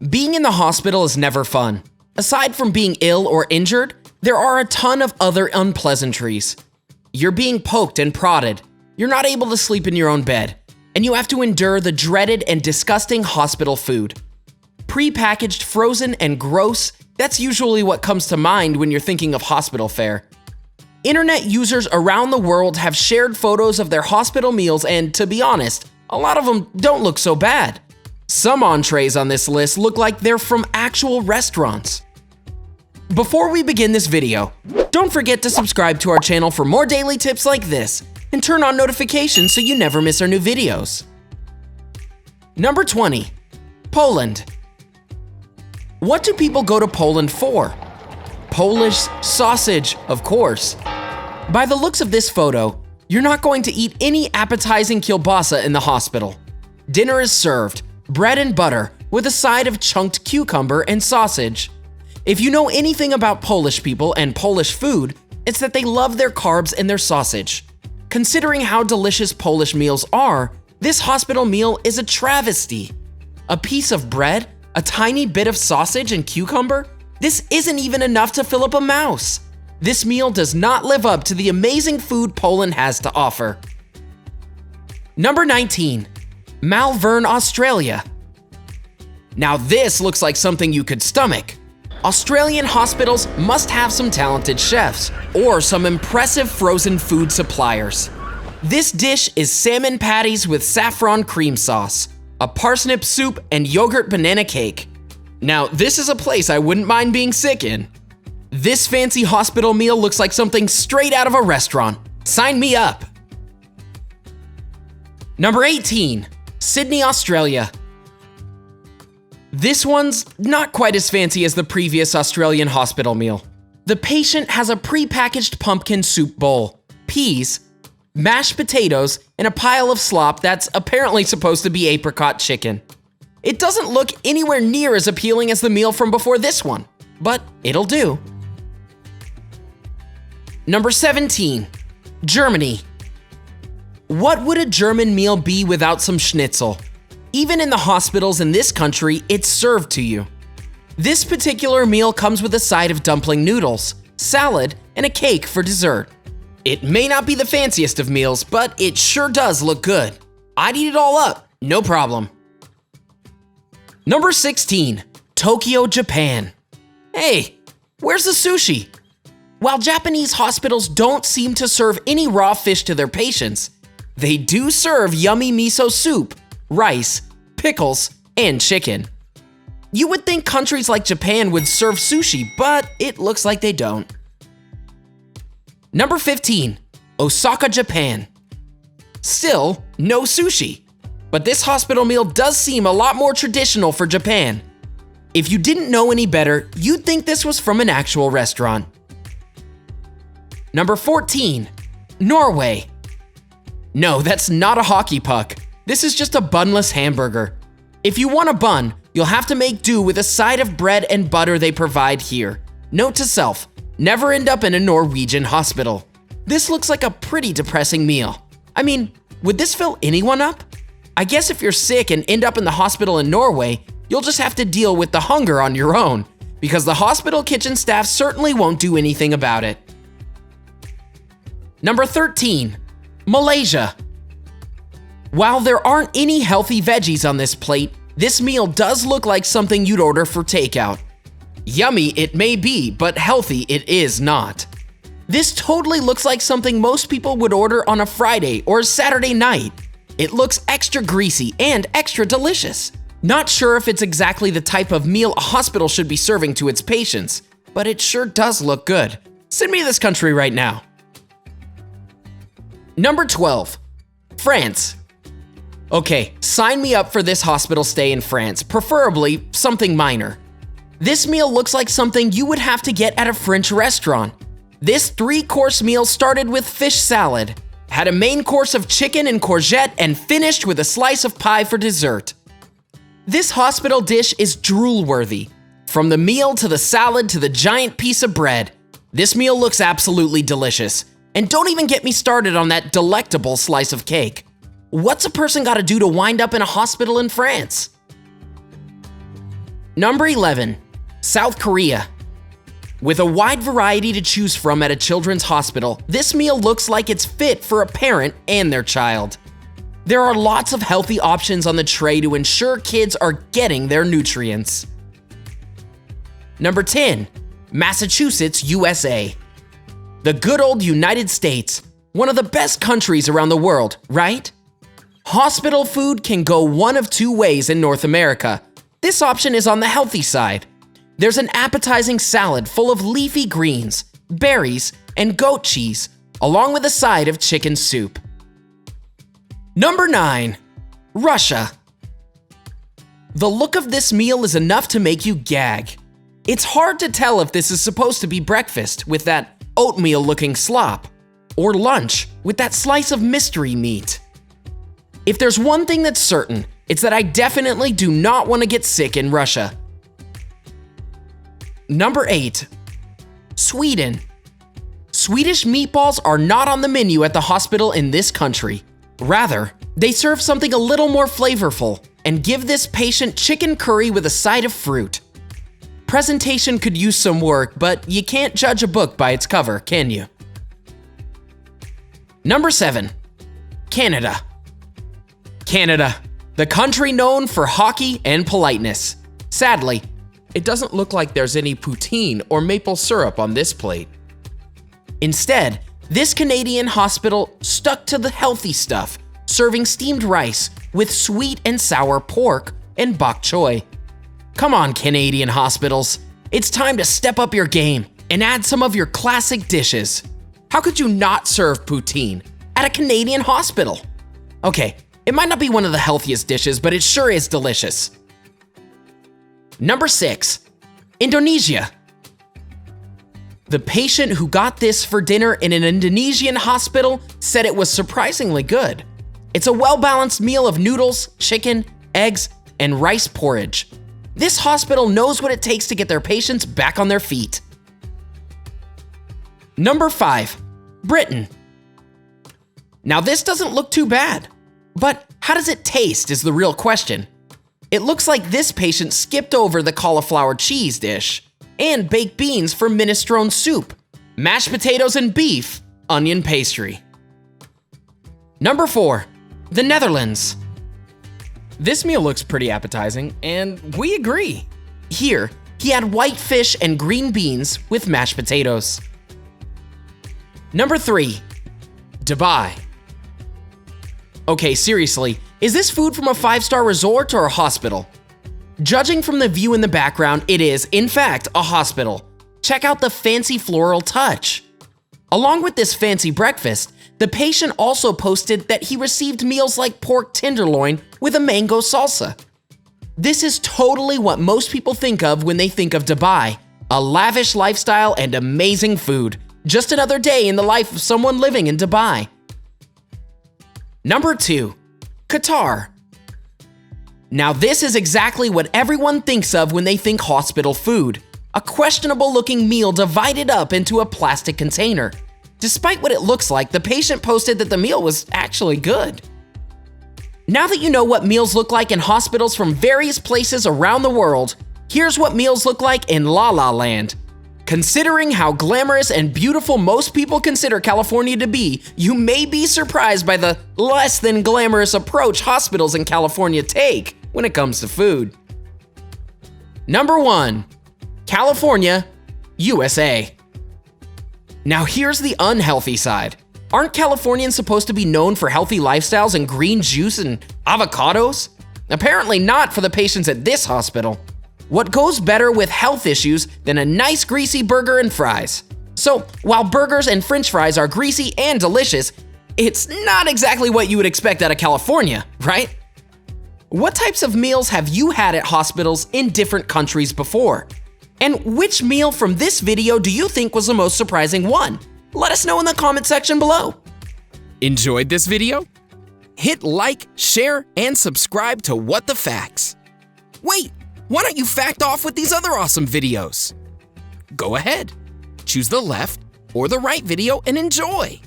Being in the hospital is never fun. Aside from being ill or injured, there are a ton of other unpleasantries. You're being poked and prodded, you're not able to sleep in your own bed, and you have to endure the dreaded and disgusting hospital food. Pre-packaged, frozen, and gross, that's usually what comes to mind when you're thinking of hospital fare. Internet users around the world have shared photos of their hospital meals, and to be honest, a lot of them don't look so bad. Some entrees on this list look like they're from actual restaurants. Before we begin this video, don't forget to subscribe to our channel for more daily tips like this, and turn on notifications so you never miss our new videos. Number 20. Poland. What do people go to Poland for? Polish sausage, of course. By the looks of this photo, you're not going to eat any appetizing kielbasa in the hospital. Dinner is served, bread and butter, with a side of chunked cucumber and sausage. If you know anything about Polish people and Polish food, it's that they love their carbs and their sausage. Considering how delicious Polish meals are, this hospital meal is a travesty. A piece of bread, a tiny bit of sausage and cucumber? This isn't even enough to fill up a mouse. This meal does not live up to the amazing food Poland has to offer. Number 19. Malvern, Australia. Now this looks like something you could stomach. Australian hospitals must have some talented chefs, or some impressive frozen food suppliers. This dish is salmon patties with saffron cream sauce, a parsnip soup, and yogurt banana cake. Now, this is a place I wouldn't mind being sick in. This fancy hospital meal looks like something straight out of a restaurant. Sign me up! Number 18. Sydney, Australia. This one's not quite as fancy as the previous Australian hospital meal. The patient has a pre-packaged pumpkin soup bowl, peas, mashed potatoes, and a pile of slop that's apparently supposed to be apricot chicken. It doesn't look anywhere near as appealing as the meal from before this one, but it'll do. Number 17. Germany. What would a German meal be without some schnitzel? Even in the hospitals in this country, it's served to you. This particular meal comes with a side of dumpling noodles, salad, and a cake for dessert. It may not be the fanciest of meals, but it sure does look good. I'd eat it all up, no problem. Number 16. Tokyo, Japan. Hey, where's the sushi? While Japanese hospitals don't seem to serve any raw fish to their patients, they do serve yummy miso soup, rice, pickles, and chicken. You would think countries like Japan would serve sushi, but it looks like they don't. Number 15. Osaka, Japan. Still, no sushi. But this hospital meal does seem a lot more traditional for Japan. If you didn't know any better, you'd think this was from an actual restaurant. Number 14. Norway. No, that's not a hockey puck. This is just a bunless hamburger. If you want a bun, you'll have to make do with a side of bread and butter they provide here. Note to self, never end up in a Norwegian hospital. This looks like a pretty depressing meal. I mean, would this fill anyone up? I guess if you're sick and end up in the hospital in Norway, you'll just have to deal with the hunger on your own, because the hospital kitchen staff certainly won't do anything about it. Number 13. Malaysia. While there aren't any healthy veggies on this plate, this meal does look like something you'd order for takeout. Yummy it may be, but healthy it is not. This totally looks like something most people would order on a Friday or a Saturday night. It looks extra greasy and extra delicious. Not sure if it's exactly the type of meal a hospital should be serving to its patients, but it sure does look good. Send me to this country right now. Number 12. France. Okay, sign me up for this hospital stay in France, preferably something minor. This meal looks like something you would have to get at a French restaurant. This 3-course meal started with fish salad, had a main course of chicken and courgette, and finished with a slice of pie for dessert. This hospital dish is drool-worthy. From the meal to the salad to the giant piece of bread, this meal looks absolutely delicious. And don't even get me started on that delectable slice of cake. What's a person gotta do to wind up in a hospital in France? Number 11, South Korea. With a wide variety to choose from at a children's hospital, this meal looks like it's fit for a parent and their child. There are lots of healthy options on the tray to ensure kids are getting their nutrients. Number 10, Massachusetts, USA. The good old United States, one of the best countries around the world, right? Hospital food can go one of two ways in North America. This option is on the healthy side. There's an appetizing salad full of leafy greens, berries, and goat cheese, along with a side of chicken soup. Number 9, Russia. The look of this meal is enough to make you gag. It's hard to tell if this is supposed to be breakfast with that oatmeal-looking slop, or lunch with that slice of mystery meat. If there's one thing that's certain, it's that I definitely do not want to get sick in Russia. Number 8, Sweden. Swedish meatballs are not on the menu at the hospital in this country. Rather, they serve something a little more flavorful and give this patient chicken curry with a side of fruit. Presentation could use some work, but you can't judge a book by its cover, can you? Number 7, Canada. Canada, the country known for hockey and politeness. Sadly, it doesn't look like there's any poutine or maple syrup on this plate. Instead, this Canadian hospital stuck to the healthy stuff, serving steamed rice with sweet and sour pork and bok choy. Come on, Canadian hospitals. It's time to step up your game and add some of your classic dishes. How could you not serve poutine at a Canadian hospital? Okay, it might not be one of the healthiest dishes, but it sure is delicious. Number 6, Indonesia. The patient who got this for dinner in an Indonesian hospital said it was surprisingly good. It's a well-balanced meal of noodles, chicken, eggs, and rice porridge. This hospital knows what it takes to get their patients back on their feet. Number 5, Britain. Now this doesn't look too bad, but how does it taste is the real question. It looks like this patient skipped over the cauliflower cheese dish and baked beans for minestrone soup, mashed potatoes and beef, onion pastry. Number 4, the Netherlands. This meal looks pretty appetizing, and we agree. Here, he had white fish and green beans with mashed potatoes. Number 3, Dubai. Okay, seriously, is this food from a 5-star resort or a hospital? Judging from the view in the background, it is, in fact, a hospital. Check out the fancy floral touch. Along with this fancy breakfast, the patient also posted that he received meals like pork tenderloin with a mango salsa. This is totally what most people think of when they think of Dubai, a lavish lifestyle and amazing food. Just another day in the life of someone living in Dubai. Number 2, Qatar. Now this is exactly what everyone thinks of when they think hospital food. A questionable looking meal divided up into a plastic container. Despite what it looks like, the patient posted that the meal was actually good. Now that you know what meals look like in hospitals from various places around the world, here's what meals look like in La La Land. Considering how glamorous and beautiful most people consider California to be, you may be surprised by the less than glamorous approach hospitals in California take when it comes to food. Number 1, California, USA. Now here's the unhealthy side. Aren't Californians supposed to be known for healthy lifestyles and green juice and avocados? Apparently not for the patients at this hospital. What goes better with health issues than a nice greasy burger and fries? So while burgers and french fries are greasy and delicious, it's not exactly what you would expect out of California, right? What types of meals have you had at hospitals in different countries before? And which meal from this video do you think was the most surprising one? Let us know in the comment section below. Enjoyed this video? Hit like, share, and subscribe to What the Facts. Wait, why don't you fact off with these other awesome videos? Go ahead, choose the left or the right video and enjoy.